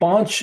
5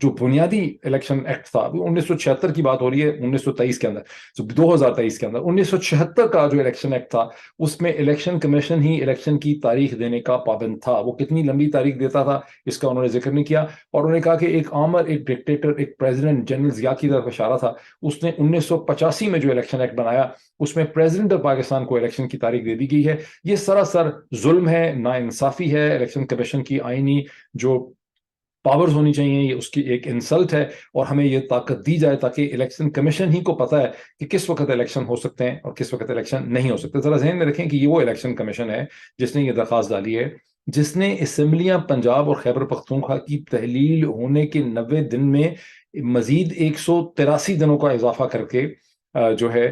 جو بنیادی election act تھا، 1976 کی بات ہو رہی ہے، 1923 کے اندر، 2023 کے اندر 1976 کا جو الیکشن ایکٹ تھا، اس میں الیکشن کمیشن ہی الیکشن کی تاریخ دینے کا پابند تھا. وہ کتنی لمبی تاریخ دیتا تھا اس کا انہوں نے ذکر نہیں کیا، اور انہوں نے کہا کہ ایک آمر، ایک ڈکٹیٹر، ایک پریزیڈنٹ جنرل ضیاء کی طرف اشارہ تھا. اس نے 1985 میں جو الیکشن ایکٹ بنایا، اس میں پریزیڈنٹ آف پاکستان کو الیکشن کی تاریخ دے دی گئی ہے. یہ سراسر ظلم ہے، ناانصافی ہے. الیکشن کمیشن کی آئینی جو پاورز ہونی چاہیے، یہ اس کی ایک انسلٹ ہے، اور ہمیں یہ طاقت دی جائے تاکہ الیکشن کمیشن ہی کو پتہ ہے کہ کس وقت الیکشن ہو سکتے ہیں اور کس وقت الیکشن نہیں ہو سکتے. ذرا ذہن میں رکھیں کہ یہ وہ الیکشن کمیشن ہے جس نے یہ درخواست ڈالی ہے، جس نے اسمبلیاں پنجاب اور خیبر پختونخوا کی تحلیل ہونے کے 90 دن میں مزید 183 دنوں کا اضافہ کر کے جو ہے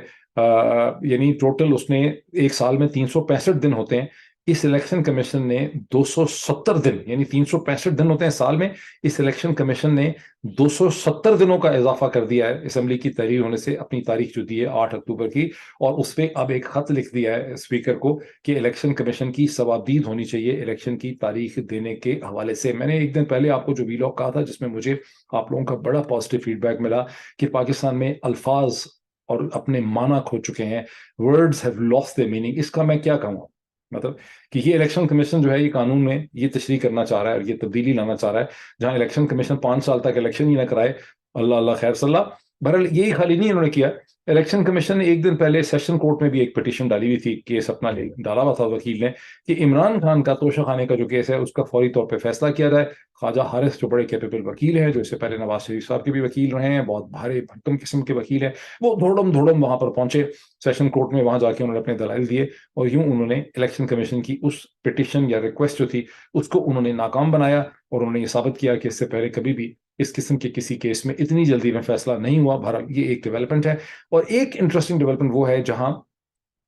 یعنی ٹوٹل اس نے ایک سال میں 365 دن ہوتے ہیں. اس الیکشن کمیشن نے 270 دن، یعنی 365 دن ہوتے ہیں سال میں، اس الیکشن کمیشن نے 270 دنوں کا اضافہ کر دیا ہے اسمبلی کی تحریر ہونے سے. اپنی تاریخ جو دی ہے 8 اکتوبر کی، اور اس پہ اب ایک خط لکھ دیا ہے اسپیکر کو کہ الیکشن کمیشن کی صوابدید ہونی چاہیے الیکشن کی تاریخ دینے کے حوالے سے. میں نے ایک دن پہلے آپ کو جو ویلاگ کہا تھا، جس میں مجھے آپ لوگوں کا بڑا پازیٹیو فیڈ بیک ملا کہ پاکستان میں الفاظ اور اپنے معنی کھو چکے ہیں، words have lost their meaning. اس کا میں کیا کہوں، مطلب کہ یہ الیکشن کمیشن جو ہے یہ قانون میں یہ تشریح کرنا چاہ رہا ہے اور یہ تبدیلی لانا چاہ رہا ہے، جہاں الیکشن کمیشن 5 سال تک الیکشن ہی نہ کرائے. اللہ اللہ خیر صلی اللہ. بہرحال یہی خالی نہیں انہوں نے کیا، الیکشن کمیشن نے ایک دن پہلے سیشن کورٹ میں بھی ایک پٹیشن ڈالی ہوئی تھی، کیس اپنا ڈالا ہوا تھا وکیل نے، کہ عمران خان کا توشہ خانے کا جو کیس ہے اس کا فوری طور پہ فیصلہ کیا جائے. خواجہ حارث جو بڑے کیپیبل وکیل ہیں، جو اس سے پہلے نواز شریف صاحب کے بھی وکیل رہے ہیں، بہت بھارے بھرکم قسم کے وکیل ہیں، وہ دھوڑم وہاں پر پہنچے سیشن کورٹ میں. وہاں جا کے انہوں نے اپنے دلائل دیے، اور یوں انہوں نے الیکشن کمیشن کی اس پٹیشن یا ریکویسٹ جو تھی اس کو انہوں نے ناکام بنایا، اور انہوں نے یہ ثابت کیا کہ اس سے پہلے کبھی بھی اس قسم کے کسی کیس میں اتنی جلدی میں فیصلہ نہیں ہوا. بہرحال یہ ایک ڈیولپمنٹ ہے. اور ایک انٹرسٹنگ ڈیولپمنٹ وہ ہے جہاں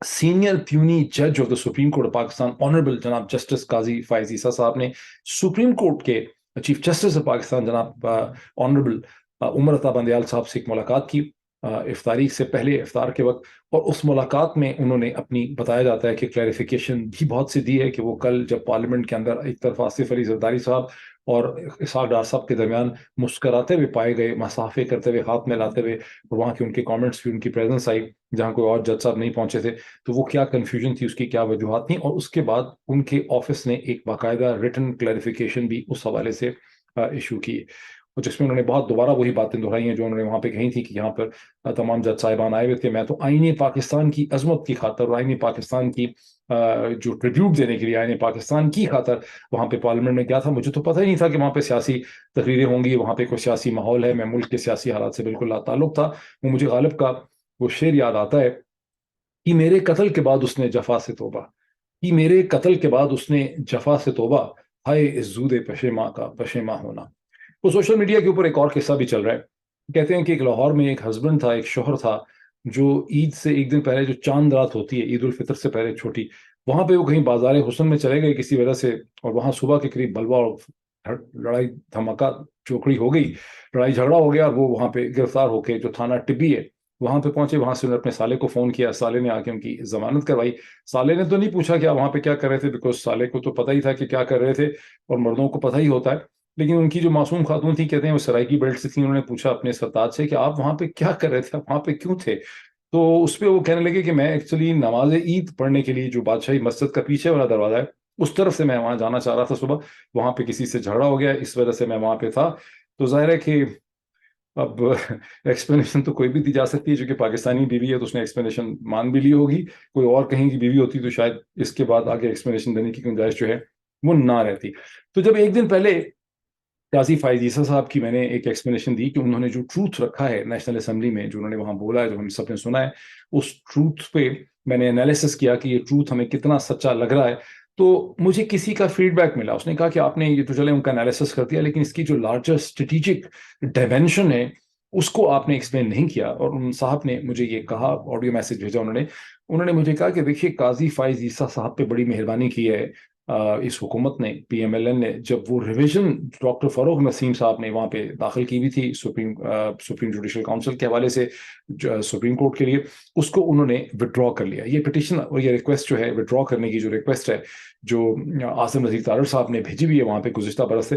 سینئر پیونی جج of the supreme court of Pakistan honourable جناب جسٹس قاضی فائز عیسیٰ صاحب نے سپریم کورٹ کے چیف جسٹس آف پاکستان جناب آنریبل عمر عطا بندیال صاحب سے ایک ملاقات کی افطاری سے پہلے، افطار کے وقت. اور اس ملاقات میں انہوں نے اپنی بتایا جاتا ہے کہ کلیریفیکیشن بھی بہت سی دی ہے کہ وہ کل جب پارلیمنٹ کے اندر ایک طرف آصف علی زرداری صاحب اور اسحاق ڈار صاحب کے درمیان مسکراتے ہوئے پائے گئے، مصافحے کرتے ہوئے، ہاتھ میں لاتے ہوئے، اور وہاں کے ان کے کامنٹس بھی، ان کی پریزنس آئی جہاں کوئی اور جج صاحب نہیں پہنچے تھے، تو وہ کیا کنفیوژن تھی، اس کی کیا وجوہات تھیں. اور اس کے بعد ان کے آفس نے ایک باقاعدہ ریٹن کلیریفیکیشن بھی اس حوالے سے ایشو کی، اور جس میں انہوں نے بہت دوبارہ وہی باتیں دہرائی ہیں جو انہوں نے وہاں پہ کہی تھی کہ یہاں پر تمام جج صاحبان آئے ہوئے تھے. میں تو آئین پاکستان کی عظمت کی خاطر اور آئین پاکستان کی جو ٹریبیوٹ دینے کے لیے آئین پاکستان کی خاطر وہاں پہ پارلیمنٹ میں کیا تھا. مجھے تو پتہ ہی نہیں تھا کہ وہاں پہ سیاسی تقریریں ہوں گی، وہاں پہ کوئی سیاسی ماحول ہے. میں ملک کے سیاسی حالات سے بالکل لا تعلق تھا. وہ مجھے غالب کا وہ شعر یاد آتا ہے کہ میرے قتل کے بعد اس نے جفا سے توبہ، کہ میرے قتل کے بعد اس نے جفا سے توبہ، ہائے اس زود پشیماں کا پشیماں ہونا. وہ سوشل میڈیا کے اوپر ایک اور قصہ بھی چل رہا ہے. کہتے ہیں کہ ایک لاہور میں ایک ہسبینڈ تھا، ایک شوہر تھا، جو عید سے ایک دن پہلے جو چاند رات ہوتی ہے عید الفطر سے پہلے چھوٹی، وہاں پہ وہ کہیں بازار حسن میں چلے گئے کسی وجہ سے، اور وہاں صبح کے قریب بلوا اور لڑائی دھماکہ چوکڑی ہو گئی، لڑائی جھگڑا ہو گیا، اور وہ وہاں پہ گرفتار ہو کے جو تھانہ ٹبی ہے وہاں پہ پہنچے. وہاں سے انہوں نے اپنے سالے کو فون کیا، سالے نے آ کے ان کی ضمانت کروائی. سالے نے تو نہیں پوچھا کہ آپ وہاں پہ کیا کر رہے تھے، بیکاز سالے کو تو پتہ ہی تھا کہ کیا کر رہے تھے، اور مردوں کو پتہ ہی ہوتا ہے. لیکن ان کی جو معصوم خاتون تھی، کہتے ہیں وہ سرائیکی بیلٹ سے تھی، انہوں نے پوچھا اپنے سرتاج سے کہ آپ وہاں پہ کیا کر رہے تھے، آپ وہاں پہ کیوں تھے. تو اس پہ وہ کہنے لگے کہ میں ایکچولی نماز عید پڑھنے کے لیے جو بادشاہی مسجد کا پیچھے والا دروازہ ہے اس طرف سے میں وہاں جانا چاہ رہا تھا صبح، وہاں پہ کسی سے جھگڑا ہو گیا، اس وجہ سے میں وہاں پہ تھا. تو ظاہر ہے کہ اب ایکسپلینیشن تو کوئی بھی دی جا سکتی ہے، جو کہ پاکستانی بیوی ہے تو اس نے ایکسپلینیشن مان بھی لی ہوگی. کوئی اور کہیں کی بیوی ہوتی تو شاید اس کے بعد آگے ایکسپلینیشن دینے کی گنجائش جو ہے وہ نہ رہتی. تو جب ایک دن پہلے قاضی فائز عیسیٰ صاحب کی میں نے ایک ایکسپلینیشن دی کہ انہوں نے جو ٹروتھ رکھا ہے نیشنل اسمبلی میں، جو انہوں نے وہاں بولا ہے، جو ہم سب نے سنا ہے، اس ٹروتھ پہ میں نے انالیسس کیا کہ یہ ٹروتھ ہمیں کتنا سچا لگ رہا ہے. تو مجھے کسی کا فیڈ بیک ملا، اس نے کہا کہ آپ نے یہ تو چلے ان کا انالیسس کر دیا، لیکن اس کی جو لارجر اسٹریٹجک ڈائمینشن ہے اس کو آپ نے ایکسپلین نہیں کیا. اور ان صاحب نے مجھے یہ کہا، آڈیو میسج بھیجا انہوں نے مجھے کہا کہ دیکھیے قاضی فائز عیسیٰ صاحب پہ بڑی مہربانی کی ہے اس حکومت نے، پی ایم ایل این نے، جب وہ ریویژن ڈاکٹر فاروق نسیم صاحب نے وہاں پہ داخل کی ہوئی تھی سپریم جوڈیشل کاؤنسل کے حوالے سے سپریم کورٹ کے لیے، اس کو انہوں نے وڈرا کر لیا. یہ پٹیشن اور یہ ریکویسٹ جو ہے وڈرا کرنے کی جو ریکویسٹ ہے جو عاصم رضی تارڑ صاحب نے بھیجی ہوئی ہے وہاں پہ گزشتہ برس سے،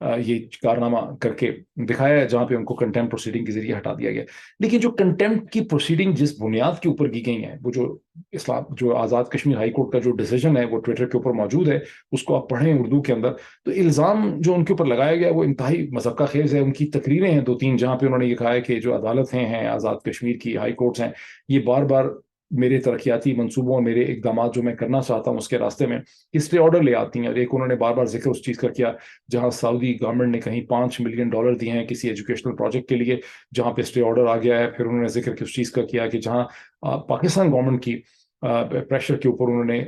یہ کارنامہ کر کے دکھایا ہے جہاں پہ ان کو کنٹمپٹ پروسیڈنگ کے ذریعے ہٹا دیا گیا. لیکن جو کنٹمپٹ کی پروسیڈنگ جس بنیاد کے اوپر کی گئی ہیں، وہ جو آزاد کشمیر ہائی کورٹ کا جو ڈیسیجن ہے وہ ٹویٹر کے اوپر موجود ہے، اس کو آپ پڑھیں اردو کے اندر. تو الزام جو ان کے اوپر لگایا گیا وہ انتہائی مذہب خیز ہے. ان کی تقریریں ہیں 2-3 جہاں پہ انہوں نے یہ کہا ہے کہ جو عدالتیں ہیں آزاد کشمیر کی ہائی کورٹس ہیں، یہ بار بار میرے ترقیاتی منصوبوں اور میرے اقدامات جو میں کرنا چاہتا ہوں اس کے راستے میں اسٹے آرڈر لے آتی ہیں. اور ایک انہوں نے بار بار ذکر اس چیز کا کیا جہاں سعودی گورنمنٹ نے کہیں $5 ملین دیے ہیں کسی ایجوکیشنل پروجیکٹ کے لیے، جہاں پہ اسٹے آرڈر آ گیا ہے. پھر انہوں نے ذکر اس چیز کا کیا کہ جہاں پاکستان گورنمنٹ کی پریشر کے اوپر انہوں نے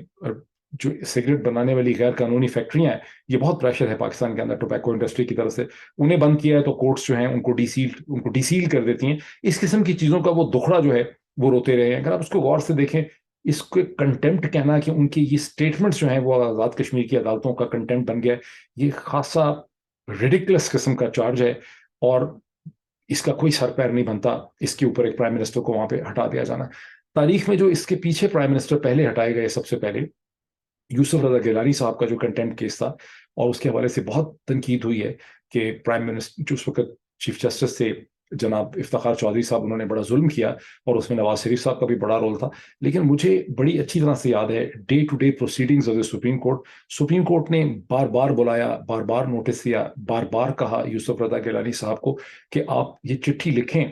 جو سگریٹ بنانے والی غیر قانونی فیکٹریاں ہیں، یہ بہت پریشر ہے پاکستان کے اندر ٹوبیکو انڈسٹری کی طرف سے، انہیں بند کیا ہے تو کورٹس جو ہیں ان کو ڈی سیل کر دیتی ہیں. اس قسم کی چیزوں کا وہ دکھڑا جو ہے وہ روتے رہے ہیں. اگر آپ اس کو غور سے دیکھیں، اس کو کنٹمپٹ کہنا کہ ان کی یہ سٹیٹمنٹس جو ہیں وہ آزاد کشمیر کی عدالتوں کا کنٹمپٹ بن گیا ہے، یہ خاصا ریڈیکولس قسم کا چارج ہے اور اس کا کوئی سر پیر نہیں بنتا اس کے اوپر ایک پرائم منسٹر کو وہاں پہ ہٹا دیا جانا. تاریخ میں جو اس کے پیچھے پرائم منسٹر پہلے ہٹائے گئے سب سے پہلے یوسف رضا گیلانی صاحب کا جو کنٹمپٹ کیس تھا، اور اس کے حوالے سے بہت تنقید ہوئی ہے کہ پرائم منسٹر جو اس وقت چیف جسٹس تھے جناب افتخار چودھری صاحب، انہوں نے بڑا ظلم کیا اور اس میں نواز شریف صاحب کا بھی بڑا رول تھا. لیکن مجھے بڑی اچھی طرح سے یاد ہے day to day proceedings of supreme court نے بار بار بلایا، بار بار نوٹس دیا، بار بار کہا یوسف رضا گیلانی صاحب کو کہ آپ یہ چٹھی لکھیں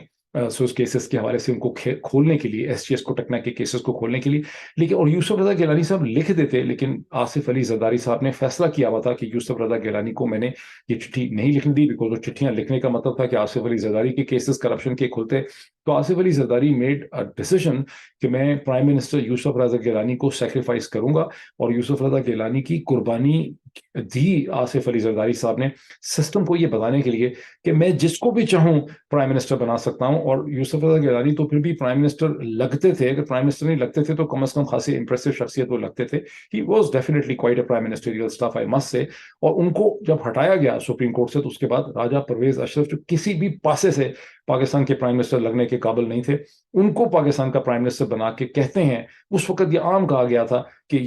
سوز کیسز کے حوالے سے ان کو کھولنے کے لیے، ایس ٹی ایس کو ٹکنا کے کیسز کو کھولنے کے لیے. لیکن اور یوسف رضا گیلانی صاحب لکھ دیتے، لیکن آصف علی زرداری صاحب نے فیصلہ کیا ہوا تھا کہ یوسف رضا گیلانی کو میں نے یہ چٹھی نہیں لکھنے دی، بیکاز وہ چٹھیاں لکھنے کا مطلب تھا کہ آصف علی زرداری کے کیسز کرپشن کے کھلتے. تو آصف علی زرداری میڈ ڈیسیژن کہ میں پرائم منسٹر یوسف رضا گیلانی کو سیکریفائس کروں گا، اور یوسف رضا گیلانی کی قربانی دی آصف علی زرداری صاحب نے سسٹم کو یہ بتانے کے لیے کہ میں جس کو بھی چاہوں پرائم منسٹر بنا سکتا ہوں. اور یوسف رضا گیلانی تو پھر بھی پرائم منسٹر لگتے تھے، اگر پرائم منسٹر نہیں لگتے تھے تو کم از کم خاصی امپریسو شخصیت وہ لگتے تھے. He was definitely quite a prime ministerial staff I must سے. اور ان کو جب ہٹایا گیا سپریم کورٹ سے تو اس کے بعد راجہ پرویز اشرف جو کسی بھی پاسے سے پاکستان کے پرائم منسٹر لگنے کے قابل نہیں تھے، ان کو پاکستان کا پرائم منسٹر بنا کے کہتے ہیں. اس وقت یہ عام کہا گیا تھا کہ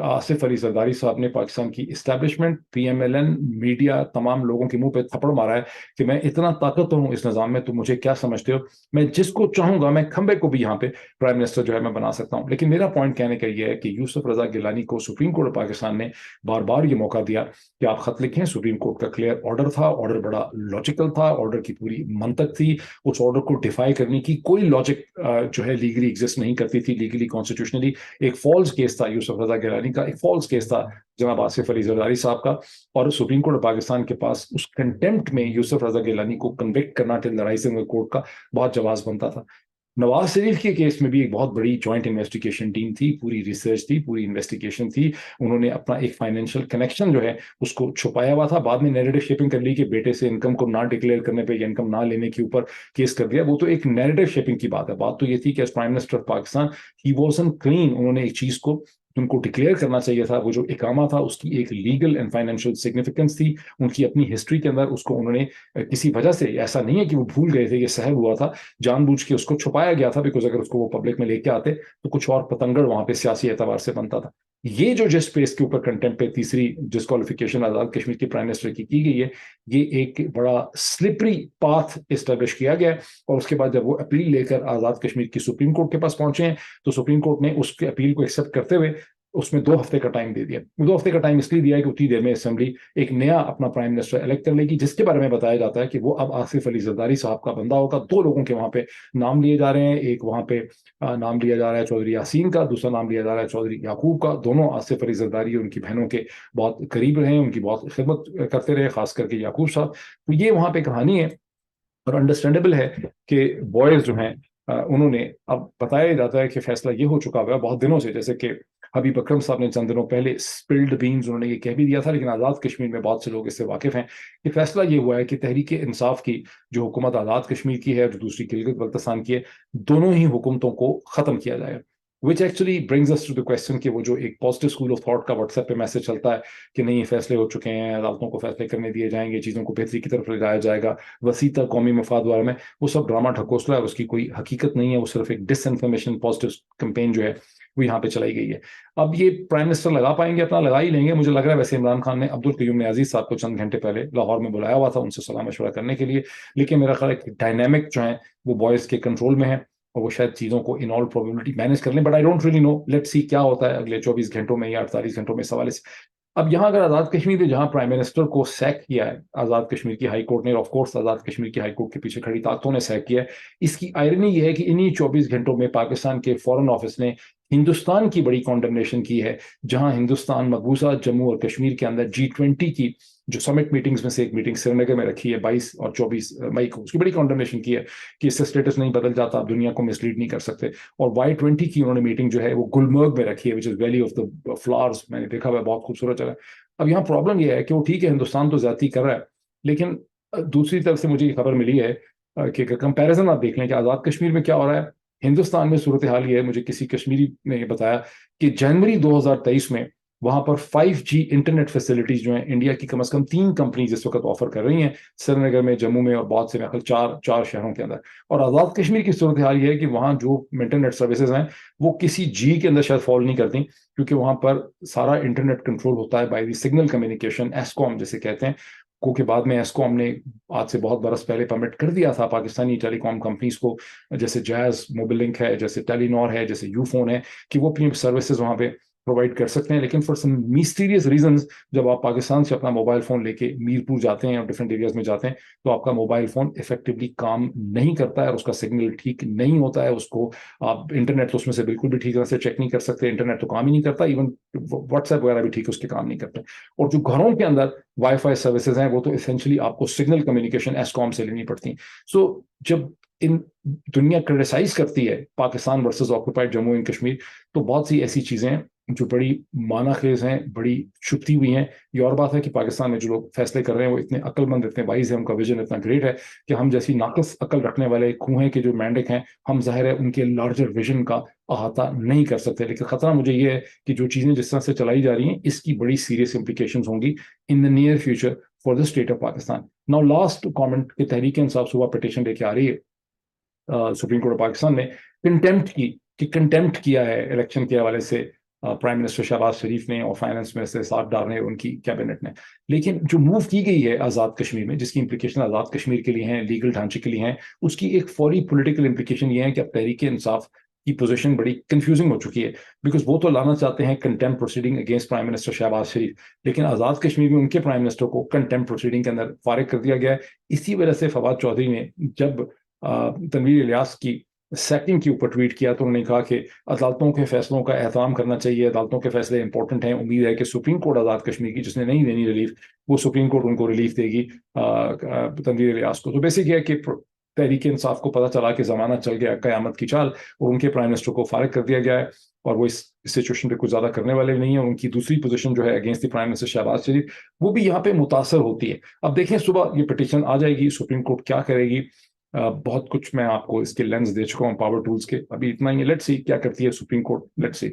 آصف علی زرداری صاحب نے پاکستان کی establishment, P M L N, media, تمام لوگوں کے منہ پہ تھپڑ مارا ہے کہ میں اتنا طاقتور ہوں اس نظام میں، تو مجھے کیا سمجھتے ہو، میں جس کو چاہوں گا، میں کھمبے کو بھی یہاں پہ پرائم منسٹر جو ہے میں بنا سکتا ہوں. لیکن میرا پوائنٹ کہنے کا یہ ہے کہ یوسف رضا گیلانی کو سپریم کورٹ پاکستان نے بار بار یہ موقع دیا کہ آپ خط لکھیں. سپریم کورٹ کا کلیئر آرڈر تھا، آرڈر بڑا لاجیکل تھا، آرڈر کی پوری منطق تھی، اس آرڈر کو ڈیفائی کرنے کی کوئی لاجک جو ہے لیگلی ایگزسٹ نہیں کرتی تھی، لیگلی کانسٹیٹیوشنلی. ایک فالس کیس تھا یوسف رضا گیلانی کا، ایک فالس کیس تھا جناب آصف علی زرداری صاحب کا، اور سپریم کورٹ پاکستان کے پاس اس کنٹمپٹ میں یوسف رضا گیلانی کو کنوکٹ کرنا ٹل دا رائزنگ کورٹ کا بہت جواز بنتا تھا. نواز شریف کے کیس میں بھی ایک بہت بڑی جوائنٹ انویسٹیگیشن ٹیم تھی، پوری ریسرچ تھی، پوری انویسٹیگیشن تھی. انہوں نے اپنا ایک فائنینشیل کنیکشن جو ہے اس کو چھپایا ہوا تھا، بعد میں نیریٹو شیپنگ کر لی کہ بیٹے سے انکم کو نہ ڈکلیئر کرنے پہ یا انکم نہ لینے کے اوپر کیس کر دیا. وہ تو ایک نیریٹو شیپنگ کی بات ہے. بات تو یہ تھی کہ ایز پرائم منسٹر پاکستان ہی وازنٹ کلین. انہوں نے ایک چیز کو ان کو ڈکلیئر کرنا چاہیے تھا، وہ جو اقامہ تھا اس کی ایک لیگل اینڈ فائنینشیل سگنیفیکینس تھی ان کی اپنی ہسٹری کے اندر. اس کو انہوں نے کسی وجہ سے، ایسا نہیں ہے کہ وہ بھول گئے تھے، یہ سہل ہوا تھا، جان بوجھ کے اس کو چھپایا گیا تھا، بیکاز اگر اس کو وہ پبلک میں لے کے آتے تو کچھ اور پتنگڑ وہاں پہ سیاسی اعتبار سے بنتا تھا. یہ جو جس پیس کے اوپر کنٹمپٹ پہ تیسری ڈسکوالیفیکیشن آزاد کشمیر کی پرائم منسٹر کی گئی ہے، یہ ایک بڑا سلپری پاتھ اسٹیبلش کیا گیا ہے. اور اس کے بعد جب وہ اپیل لے کر آزاد کشمیر کی سپریم کورٹ کے پاس پہنچے ہیں تو سپریم کورٹ نے اس کے اپیل کو ایکسیپٹ کرتے ہوئے اس میں 2 ہفتے کا ٹائم دے دیا. 2 ہفتے کا ٹائم اس لیے دیا ہے کہ اتنی دیر میں اسمبلی ایک نیا اپنا پرائم منسٹر الیکٹ کر لے گی، جس کے بارے میں بتایا جاتا ہے کہ وہ اب آصف علی زرداری صاحب کا بندہ ہوگا. 2 لوگوں کے وہاں پہ نام لیے جا رہے ہیں. ایک وہاں پہ نام لیا جا رہا ہے چودھری یاسین کا، دوسرا نام لیا جا رہا ہے چودھری یعقوب کا. دونوں آصف علی زرداری اور ان کی بہنوں کے بہت قریب رہے، ان کی بہت خدمت کرتے رہے، خاص کر کے یعقوب صاحب. تو یہ وہاں پہ کہانی ہے، اور انڈرسٹینڈیبل ہے کہ بوائز جو ہیں انہوں نے، اب بتایا جاتا ہے کہ فیصلہ یہ ہو چکا ہوا ہے بہت دنوں سے، جیسے کہ حبیب اکرم صاحب نے چند دنوں پہلے اسپلڈ بینز انہوں نے یہ کہہ بھی دیا تھا، لیکن آزاد کشمیر میں بہت سے لوگ اس سے واقف ہیں کہ فیصلہ یہ ہوا ہے کہ تحریک انصاف کی جو حکومت آزاد کشمیر کی ہے، جو دوسری گلگت بلتستان کی ہے، دونوں ہی حکومتوں کو ختم کیا جائے. which actually brings us to the question کہ وہ جو ایک پازیٹیو اسکول آف تھاٹ کا واٹس ایپ پہ میسج چلتا ہے کہ نہیں فیصلے ہو چکے ہیں، عدالتوں کو فیصلے کرنے دیے جائیں گے، چیزوں کو بہتری کی طرف لے جایا جائے گا، وسیع تر قومی مفاد والے میں، وہ سب ڈرامہ ڈھکوسلا ہے، اس کی کوئی حقیقت نہیں ہے، وہ صرف ایک ڈس انفارمیشن پازیٹیو کمپین جو ہے وہ یہاں پہ چلائی گئی ہے. اب یہ پرائم منسٹر لگا پائیں گے اپنا؟ لگا ہی لیں گے مجھے لگ رہا ہے. ویسے عمران خان نے عبدالقیوم نیازی صاحب کو چند گھنٹے پہلے لاہور میں بلایا ہوا تھا ان سے صلاح مشورہ کرنے کے لیے، لیکن میرا خیال ہے کہ ڈائنامک جو ہیں وہ بوائز کے کنٹرول میں ہے اور وہ شاید چیزوں کو ان آل پروبیبلٹی مینج کر لیں. But I don't really know, let see کیا ہوتا ہے اگلے 24 گھنٹوں میں یا 48 گھنٹوں میں اس حوالے سے. اب یہاں اگر آزاد کشمیر جہاں پرائم منسٹر کو سیک کیا ہے آزاد کشمیر کی ہائی کورٹ نے، آف کورس آزاد کشمیر کی ہائی کورٹ کے پیچھے کھڑی طاقتوں نے سیک کیا ہے، اس کی آئرنی یہ ہے کہ انہی 24 گھنٹوں میں پاکستان کے فورن آفس نے ہندوستان کی بڑی کانڈمنیشن کی ہے، جہاں ہندوستان مقبوضہ جموں اور کشمیر کے اندر G20 کی جو سمٹ میٹنگز میں سے ایک میٹنگ سری نگر میں رکھی ہے 22 اور 24 مئی کو، اس کی بڑی کانڈمنیشن کی ہے کہ اس سے اسٹیٹس نہیں بدل جاتا، آپ دنیا کو مسلیڈ نہیں کر سکتے. اور Y20 کی انہوں نے میٹنگ جو ہے وہ گلمرگ میں رکھی ہے، وچ از ویلی آف دا فلاورز، میں نے دیکھا ہوا ہے، بہت خوبصورت جگہ. اب یہاں پرابلم یہ ہے کہ وہ ٹھیک ہے ہندوستان تو زیادتی کر رہا ہے، لیکن دوسری طرف سے مجھے یہ خبر ملی ہے کہ کمپیریزن آپ دیکھ لیں کہ آزاد کشمیر میں کیا ہو رہا ہے، ہندوستان میں صورتحال یہ ہے. مجھے کسی کشمیری نے یہ بتایا کہ جنوری 2023 میں وہاں پر 5G انٹرنیٹ فیسلٹیز جو ہیں انڈیا کی کم از کم 3 کمپنیز اس وقت آفر کر رہی ہیں، سری نگر میں، جموں میں اور بہت سے چار شہروں کے اندر. اور آزاد کشمیر کی صورتحال یہ ہے کہ وہاں جو انٹرنیٹ سروسز ہیں وہ کسی جی کے اندر شاید فال نہیں کرتی، کیونکہ وہاں پر سارا انٹرنیٹ کنٹرول ہوتا ہے بائی دی سگنل کمیونیکیشن، ایسکوم جسے کہتے ہیں، کو کے بعد میں ایسکوم نے آج سے بہت برس پہلے پرمٹ کر دیا تھا پاکستانی ٹیلی کام کمپنیز کو، جیسے جیز موبائل لنک ہے، جیسے ٹیلی نور ہے، جیسے یو فون ہے، کہ وہ اپنی سروسز وہاں پہ پرووائڈ کر سکتے ہیں. لیکن فار سم میسٹیریس ریزنز جب آپ پاکستان سے اپنا موبائل فون لے کے میرپور جاتے ہیں اور ڈفرینٹ ایریاز میں جاتے ہیں تو آپ کا موبائل فون افیکٹولی کام نہیں کرتا ہے اور اس کا سگنل ٹھیک نہیں ہوتا ہے. اس کو آپ انٹرنیٹ تو اس میں سے بالکل بھی ٹھیک طرح سے چیک نہیں کر سکتے، انٹرنیٹ تو کام ہی نہیں کرتا، ایون واٹس ایپ وغیرہ بھی ٹھیک اس کے کام نہیں کرتے. اور جو گھروں کے اندر وائی فائی سروسز ہیں وہ تو اسینشلی آپ کو سگنل کمیونیکیشن ایسکوم سے لینی پڑتی ہیں. سو جب ان دنیا کرٹیسائز کرتی ہے Pakistan versus occupied Jammu and Kashmir, تو بہت سی ایسی چیزیں ہیں جو بڑی معنی خیز ہیں، بڑی چھپتی ہوئی ہیں. یہ اور بات ہے کہ پاکستان میں جو لوگ فیصلے کر رہے ہیں وہ اتنے عقل مند، اتنے وائز ہیں، ان کا ویژن اتنا گریٹ ہے کہ ہم جیسی ناقص عقل رکھنے والے کھوہیں کے جو مینڈک ہیں، ہم ظاہر ہے ان کے لارجر ویژن کا احاطہ نہیں کر سکتے. لیکن خطرہ مجھے یہ ہے کہ جو چیزیں جس طرح سے چلائی جا رہی ہیں اس کی بڑی سیریس امپلیکیشنز ہوں گی in the near future for the state of Pakistan. Now last comment کہ تحریک انصاف صبح پٹیشن لے کے آ رہی ہے سپریم کورٹ آف پاکستان نے کنٹمپٹ کی، کہ کنٹمپٹ کیا ہے الیکشن کے حوالے سے پرائم منسٹر شہباز شریف نے اور فائنانس منسٹر اسحاق ڈار نے، ان کی کیبنٹ نے. لیکن جو موو کی گئی ہے آزاد کشمیر میں، جس کی امپلیکیشن آزاد کشمیر کے لیے ہیں، لیگل ڈھانچے کے لیے ہیں، اس کی ایک فوری پولیٹیکل امپلیکیشن یہ ہے کہ اب تحریک انصاف کی پوزیشن بڑی کنفیوزنگ ہو چکی ہے، بیکاز وہ تو لانا چاہتے ہیں contempt proceeding against prime minister Shehbaz Sharif, لیکن آزاد کشمیر میں ان کے پرائم منسٹر کو کنٹمپٹ پروسیڈنگ کے اندر فارغ کر دیا گیا ہے. اسی وجہ سے فواد چودھری نے جب تنویر الیاس کی سیکنگ کے اوپر ٹویٹ کیا تو انہوں نے کہا کہ عدالتوں کے فیصلوں کا احترام کرنا چاہیے، عدالتوں کے فیصلے امپورٹنٹ ہیں، امید ہے کہ سپریم کورٹ آزاد کشمیر کی جس نے نہیں دینی ریلیف، وہ سپریم کورٹ ان کو ریلیف دے گی تنویر الیاس کو. تو بیسک یہ ہے کہ تحریک انصاف کو پتہ چلا کہ زمانہ چل گیا قیامت کی چال، اور ان کے پرائم منسٹر کو فارغ کر دیا گیا ہے اور وہ اس سچویشن پہ کچھ زیادہ کرنے والے نہیں ہیں. ان کی دوسری پوزیشن جو ہے against the prime minister Shehbaz Sharif, وہ بھی یہاں پہ متاثر ہوتی ہے. اب دیکھیں صبح یہ پٹیشن آ جائے گی، سپریم کورٹ کیا کرے گی. بہت کچھ میں آپ کو اس کے لینس دے چکا ہوں پاور ٹولز کے، ابھی اتنا ہی ہے. لیٹس سی کیا کرتی ہے سپریم کورٹ، لیٹس سی.